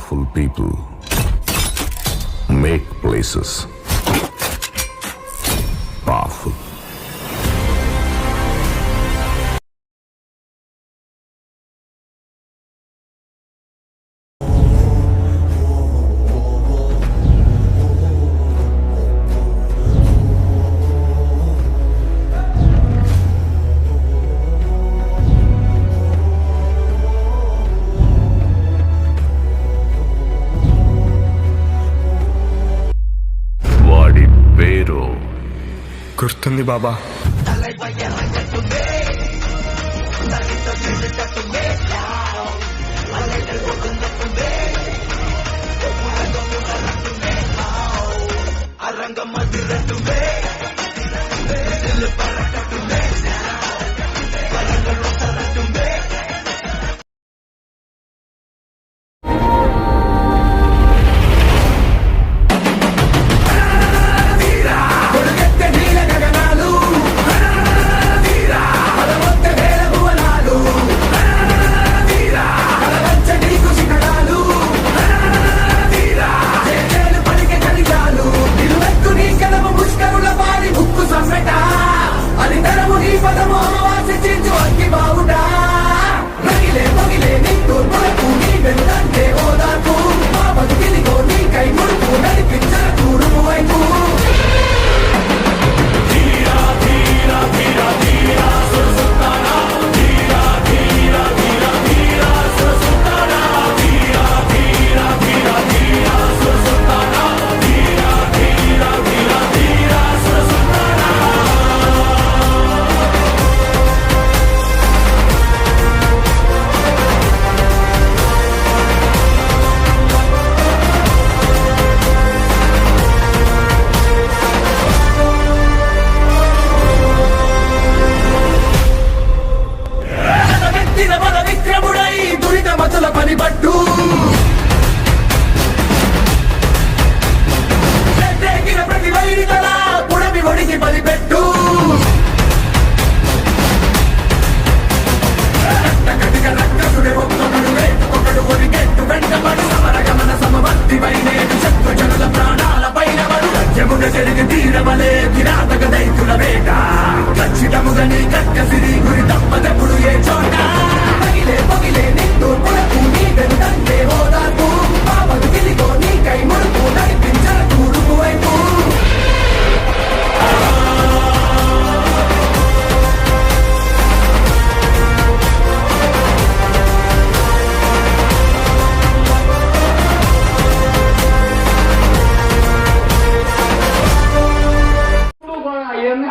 Powerful people make places powerful. గుర్తుంది బాబా.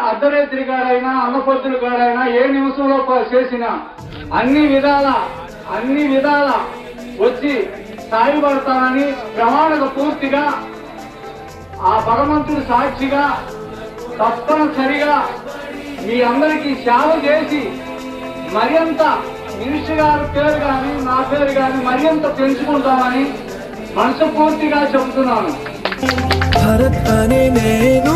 అర్ధరాత్రి కాడైనా అన్నపొద్దులు కాడైనా ఏ నిమిషంలో చేసినా అన్ని విధాల వచ్చి సాయపడతానని ప్రమాణక పూర్తిగా ఆ భగవంతుడి సాక్షిగా తప్పనిసరిగా మీ అందరికీ సేవ చేసి మరింత మినిస్టర్ గారి పేరు కానీ నా పేరు కానీ మరింత పెంచుకుంటామని మనస్ఫూర్తిగా చెబుతున్నాను. భరత్ అనే నేను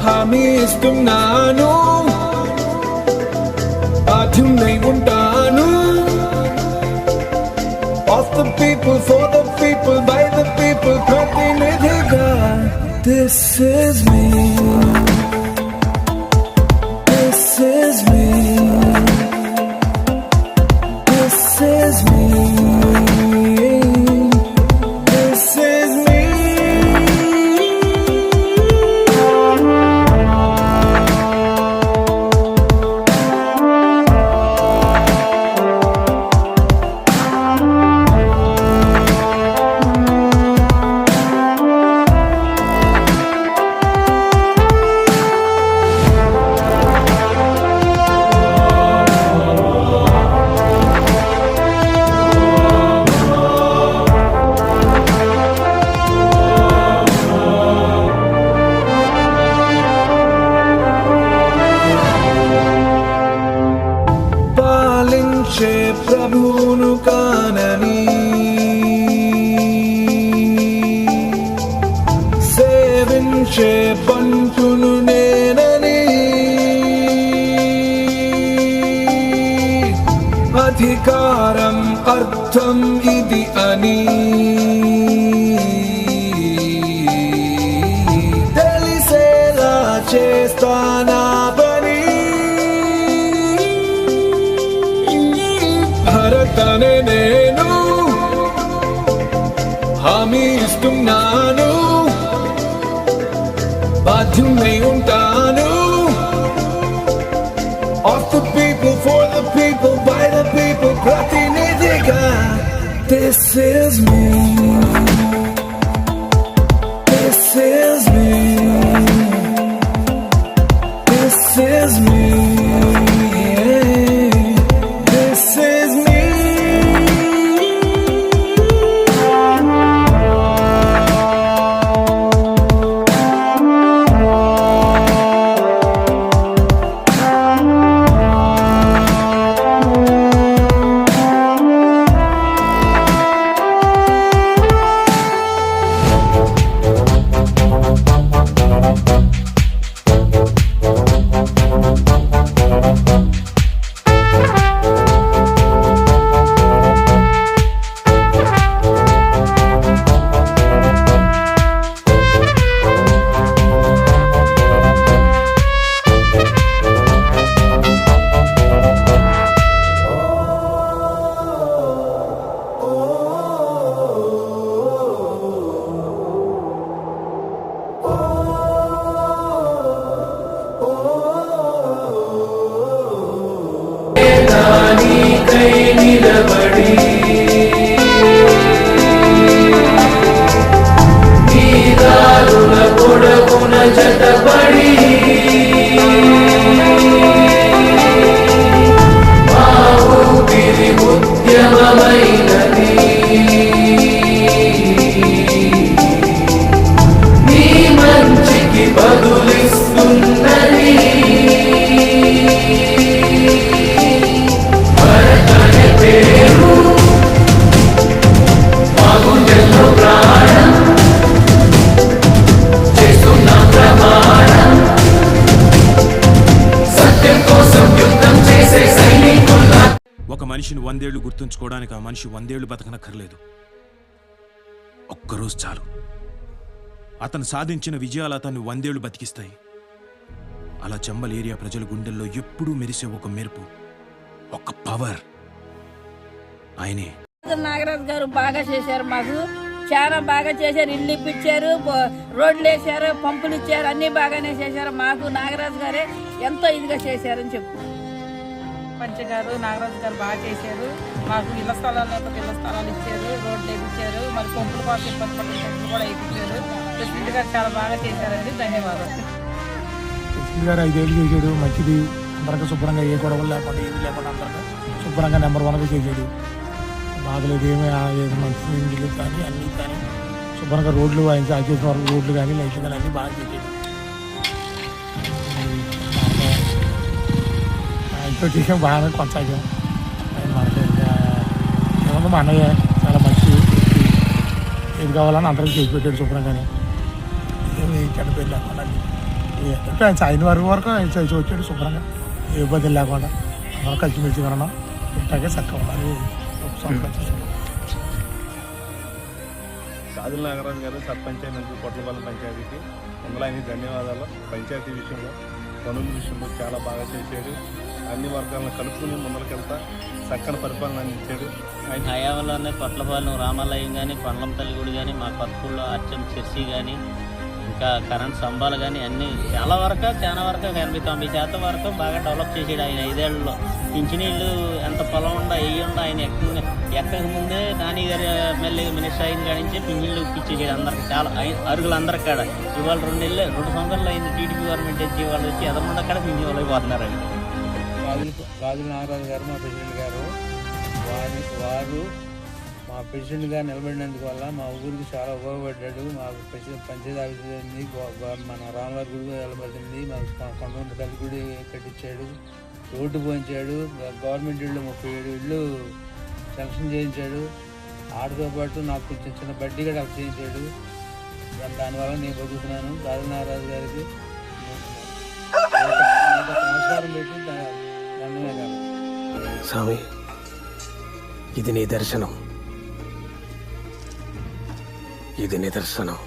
హామీ ఇస్తున్నాను, బాధ్యున్నై ఉంటాను. Of the people, for the people, by the people, ప్రతినిధిగా. This is me, this is me, this is me. ప్రభువును కానని సేవించే పంటును నేనని అధికారం అర్థం ఇది చేస్తానావని భరతనే నేను హామీ ఇస్తున్నాను, బాధ్యుణ్ణి ఉంటాను. Of the people, for the people, by the people, ప్రతినిధిగా. This is me. This is me. This is me. This is me. ఒక మనిషిని 100 ఏళ్లు గుర్తుంచుకోవడానికి ఆ మనిషి 100 ఏళ్లు బతకనక్కర్లేదు. ఒక్కరోజు చాలు. అతను సాధించిన విజయాలు అతన్ని 100 ఏళ్లు బతికిస్తాయి. అలా చంబల్ ఏరియా ప్రజల గుండెల్లో ఎప్పుడూ మెరిసే ఒక మెరుపు, ఒక పవర్ ఆయనే. నాగరాజు గారు బాగా చేశారు, మాకు చాలా బాగా చేశారు. ఇల్లు ఇప్పించారు, రోడ్లు వేసారు, పంపులు ఇచ్చారు, అన్ని బాగానే చేశారు. మాకు నాగరాజు గారే ఎంతో ఇదిగా చేశారని చెప్పు. పంచ గారు నాగరాజు గారు బాగా చేశారు. మాకు ఇళ్ల స్థలాలు ఇళ్ల స్థలాలు ఇచ్చారు, రోడ్లు వేయించారు, మరి పంపుల కోసం ఇబ్బంది పడిన చెట్లు కూడా వేయించారు. ప్రెసిడెంట్ గారు చాలా బాగా చేశారండి, ధన్యవాదాలు. ప్రెసిడెంట్ గారు 5 ఏళ్ళు చేశాడు, మంచిది. అందరికీ శుభ్రంగా ఏ గొడవలు లేకుండా ఏది లేకుండా అందరికీ శుభ్రంగా నెంబర్ 1గా చేశాడు. బాగలేదు ఏమి మంచి ఇల్లు కానీ అన్నీ కానీ శుభ్రంగా రోడ్లు ఆయన చేసిన వరకు రోడ్లు కానీ లైట్లు కానీ అన్నీ బాగా చేశాడు. ఆయనతో చేసాం, బాగానే కొనసాగాం. ఆయన మనకి ఏమన్నా మా అన్నయ్య చాలా మంచి, ఏది కావాలని అందరికీ చేసి పెట్టాడు శుభ్రంగానే. ఏమి చెడ్డ పేరు లేకుండా అంటే ఆయన సాయం వరకు ఆయన చేసి వచ్చాడు శుభ్రంగా, ఏ ఇబ్బంది లేకుండా అందరం కలిసిమెలిసి కొనడం ఇట్లాగే చక్కగా ఉండాలి. కాజల్ నాగరాజు గారు సర్పంచ్ అయినందుకు కొట్లపల్లి పంచాయతీకి వందలైన ధన్యవాదాలు. పంచాయతీ విషయంలో పనుల విషయంలో చాలా బాగా చేశాడు. అన్ని వర్గాలను కలుపుకుని ముందరకెళ్తా చక్కని పరిపాలన అందించాడు. ఆయన హయాంలోనే కొట్లపాలెం రామాలయం కానీ, కొండలంపల్లి గుడి కానీ, మా కొత్తపూడిలో అచ్చం చర్చి కానీ, ఇంకా కరెంట్ స్తంభాలు కానీ అన్నీ చాలా వరకు 89% వరకు బాగా డెవలప్ చేసాడు ఆయన 5 ఏళ్లలో. పింఛనీళ్ళు ఎంత పొలం ఉండా ఆయన ఎక్కక ముందే నాని గారి ఎమ్మెల్యే మినిస్టర్ అయిన కాడి నుంచి పింఛన్లు ఇప్పించేసాడు అందరికి, చాలా అరుగులందరికి కాడ. ఇవాళ 2 సంవత్సరాలు అయింది టీడీపీ గవర్నమెంట్ వచ్చి, వాళ్ళు వచ్చి ఎదమండ కాడ పింఛన్ వాళ్ళైపోతున్నారండి. కాజల్ నాగరాజు గారు మా ప్రెసిడెంట్ గారు, వారు మా ప్రెసిడెంట్గా నిలబడినందుకు వల్ల మా ఊరికి చాలా ఉపయోగపడ్డాడు. మాకు పంచాయతీ ఆఫీస్ అయింది, మన రామవారి గుడి నిలబడింది, మాకు కొండమంది తల్లి గుడి కట్టించాడు, రోడ్డు పోయించాడు, గవర్నమెంట్ ఇళ్ళు 37 ఇళ్ళు శాంక్షన్ చేయించాడు. ఆటతో పాటు నాకు కొంచెం చిన్న బడ్డీ కూడా అప్పు చేయించాడు. దానివల్ల నేను బతుకుతున్నాను. కాజల్ నాగరాజు గారికి నమస్కారం పెట్టి ధన్యవాదాలు. స్వామి, ఇది నీ దర్శనం, ఇది నిదర్శనం.